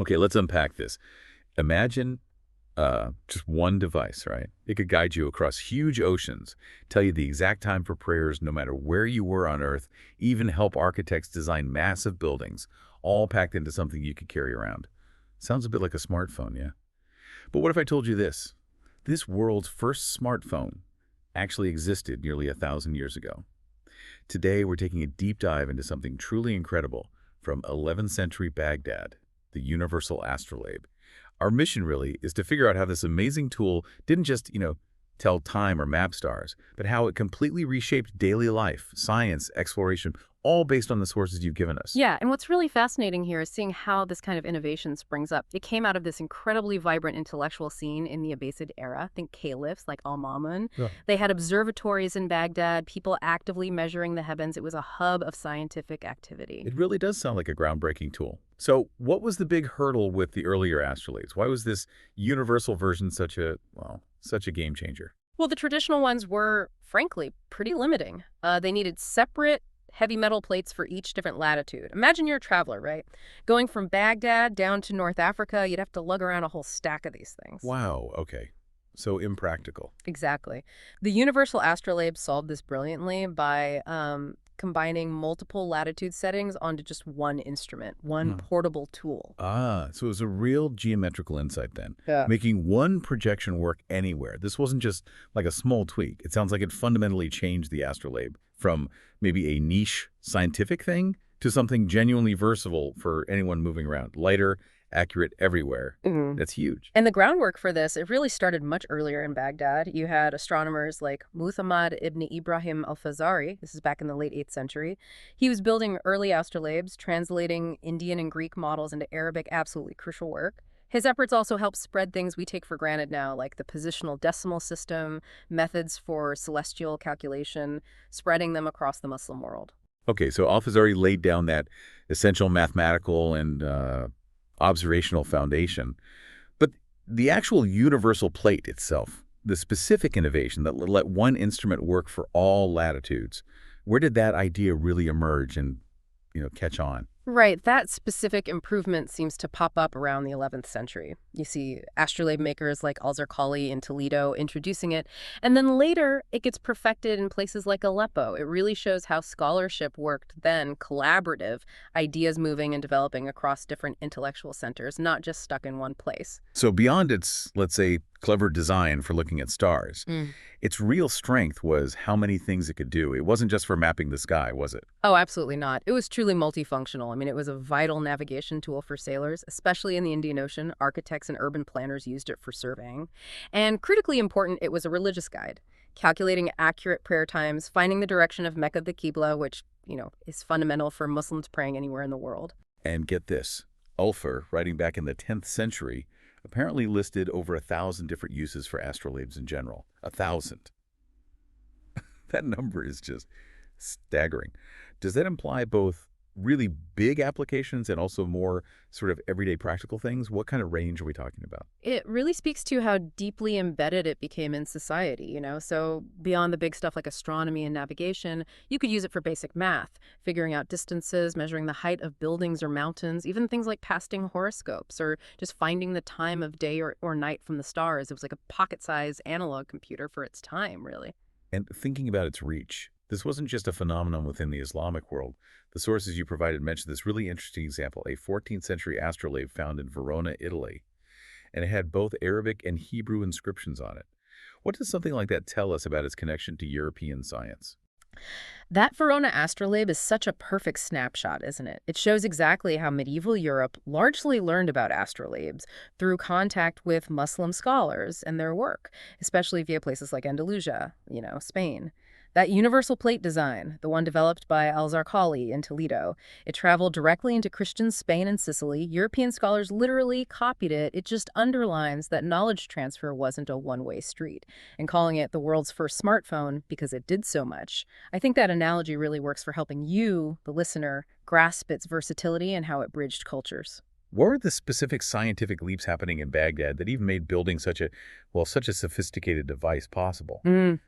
Okay, let's unpack this. Imagine just one device, right? It could guide you across huge oceans, tell you the exact time for prayers no matter where you were on Earth, even help architects design massive buildings, all packed into something you could carry around. Sounds a bit like a smartphone, yeah? But what if I told you this? This world's first smartphone actually existed nearly 1,000 years ago. Today, we're taking a deep dive into something truly incredible from 11th century Baghdad, the universal astrolabe. Our mission really is to figure out how this amazing tool didn't just, tell time or map stars, but how it completely reshaped daily life, science, exploration, all based on the sources you've given us. Yeah, and what's really fascinating here is seeing how this kind of innovation springs up. It came out of this incredibly vibrant intellectual scene in the Abbasid era. Think caliphs like Al-Mamun. Yeah. They had observatories in Baghdad, people actively measuring the heavens. It was a hub of scientific activity. It really does sound like a groundbreaking tool. So what was the big hurdle with the earlier astrolabes? Why was this universal version such a game changer? Well, the traditional ones were, frankly, pretty limiting. They needed separate heavy metal plates for each different latitude. Imagine you're a traveler, right? Going from Baghdad down to North Africa, you'd have to lug around a whole stack of these things. Wow, okay. So impractical. Exactly. The universal astrolabe solved this brilliantly by combining multiple latitude settings onto just one instrument, one portable tool. So it was a real geometrical insight then, Yeah. making one projection work anywhere. This wasn't just like a small tweak. It sounds like it fundamentally changed the astrolabe from maybe a niche scientific thing to something genuinely versatile for anyone moving around. Lighter, accurate everywhere. That's huge. And the groundwork for this, it really started much earlier in Baghdad. You had astronomers like Muhammad ibn Ibrahim al-Fazari. This is back in the late 8th century. He was building early astrolabes, translating Indian and Greek models into Arabic, absolutely crucial work. His efforts also helped spread things we take for granted now, like the positional decimal system, methods for celestial calculation, spreading them across the Muslim world. Okay, so Al-Fazari laid down that essential mathematical and observational foundation. But the actual universal plate itself, the specific innovation that let one instrument work for all latitudes, where did that idea really emerge and, catch on? Right, that specific improvement seems to pop up around the 11th century. You see astrolabe makers like Al-Zarqali in Toledo introducing it, and then later it gets perfected in places like Aleppo. It really shows how scholarship worked then, collaborative, ideas moving and developing across different intellectual centers, not just stuck in one place. So beyond its, let's say, clever design for looking at stars, its real strength was how many things it could do. It wasn't just for mapping the sky, was it? Oh, absolutely not. It was truly multifunctional. I mean, it was a vital navigation tool for sailors, especially in the Indian Ocean. Architects and urban planners used it for surveying. And critically important, it was a religious guide, calculating accurate prayer times, finding the direction of Mecca, the qibla, which, is fundamental for Muslims praying anywhere in the world. And get this, Ulfer, writing back in the 10th century, apparently listed over 1,000 different uses for astrolabes in general. 1,000. That number is just staggering. Does that imply both really big applications and also more sort of everyday practical things? What kind of range are we talking about? It really speaks to how deeply embedded it became in society, So beyond the big stuff like astronomy and navigation, you could use it for basic math, figuring out distances, measuring the height of buildings or mountains, even things like casting horoscopes or just finding the time of day or night from the stars. It was like a pocket-sized analog computer for its time, really. And thinking about its reach, this wasn't just a phenomenon within the Islamic world. The sources you provided mentioned this really interesting example, a 14th century astrolabe found in Verona, Italy, and it had both Arabic and Hebrew inscriptions on it. What does something like that tell us about its connection to European science? That Verona astrolabe is such a perfect snapshot, isn't it? It shows exactly how medieval Europe largely learned about astrolabes through contact with Muslim scholars and their work, especially via places like Andalusia, Spain. That universal plate design, the one developed by Al-Zarqali in Toledo, it traveled directly into Christian Spain and Sicily. European scholars literally copied it. It just underlines that knowledge transfer wasn't a one-way street. And calling it the world's first smartphone because it did so much, I think that analogy really works for helping you, the listener, grasp its versatility and how it bridged cultures. What were the specific scientific leaps happening in Baghdad that even made building such a sophisticated device possible,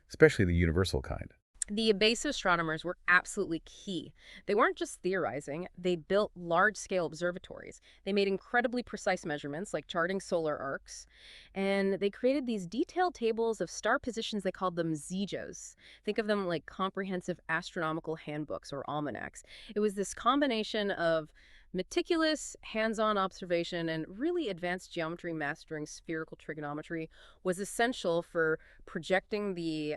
especially the universal kind? The Abbasid astronomers were absolutely key. They weren't just theorizing, they built large-scale observatories. They made incredibly precise measurements, like charting solar arcs, and they created these detailed tables of star positions. They called them zijos. Think of them like comprehensive astronomical handbooks or almanacs. It was this combination of meticulous hands-on observation and really advanced geometry. Mastering spherical trigonometry was essential for projecting the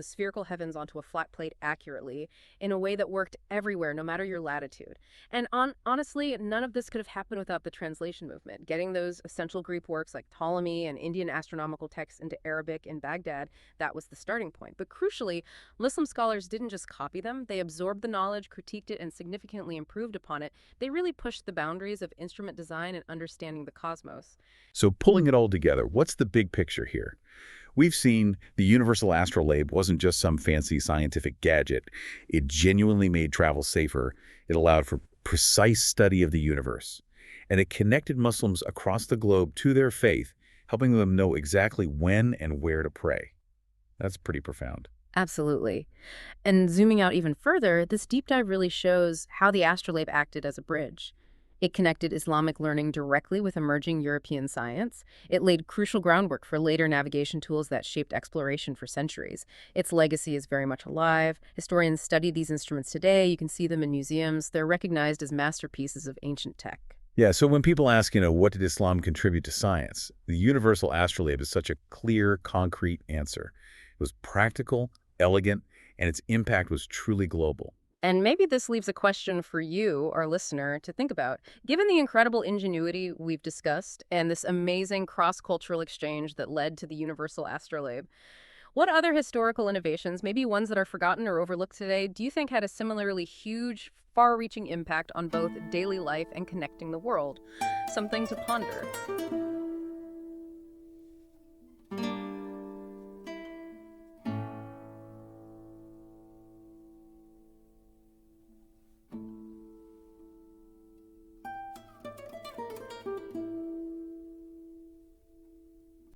spherical heavens onto a flat plate accurately in a way that worked everywhere, no matter your latitude. And honestly, none of this could have happened without the translation movement. Getting those essential Greek works like Ptolemy and Indian astronomical texts into Arabic in Baghdad, that was the starting point. But crucially, Muslim scholars didn't just copy them, they absorbed the knowledge, critiqued it, and significantly improved upon it. They really pushed the boundaries of instrument design and understanding the cosmos. So pulling it all together, what's the big picture here? We've seen the universal astrolabe wasn't just some fancy scientific gadget. It genuinely made travel safer. It allowed for precise study of the universe. And it connected Muslims across the globe to their faith, helping them know exactly when and where to pray. That's pretty profound. Absolutely. And zooming out even further, this deep dive really shows how the astrolabe acted as a bridge. It connected Islamic learning directly with emerging European science. It laid crucial groundwork for later navigation tools that shaped exploration for centuries. Its legacy is very much alive. Historians study these instruments today. You can see them in museums. They're recognized as masterpieces of ancient tech. Yeah, so when people ask, what did Islam contribute to science? The universal astrolabe is such a clear, concrete answer. It was practical, elegant, and its impact was truly global. And maybe this leaves a question for you, our listener, to think about. Given the incredible ingenuity we've discussed and this amazing cross-cultural exchange that led to the universal astrolabe, what other historical innovations, maybe ones that are forgotten or overlooked today, do you think had a similarly huge, far-reaching impact on both daily life and connecting the world? Something to ponder.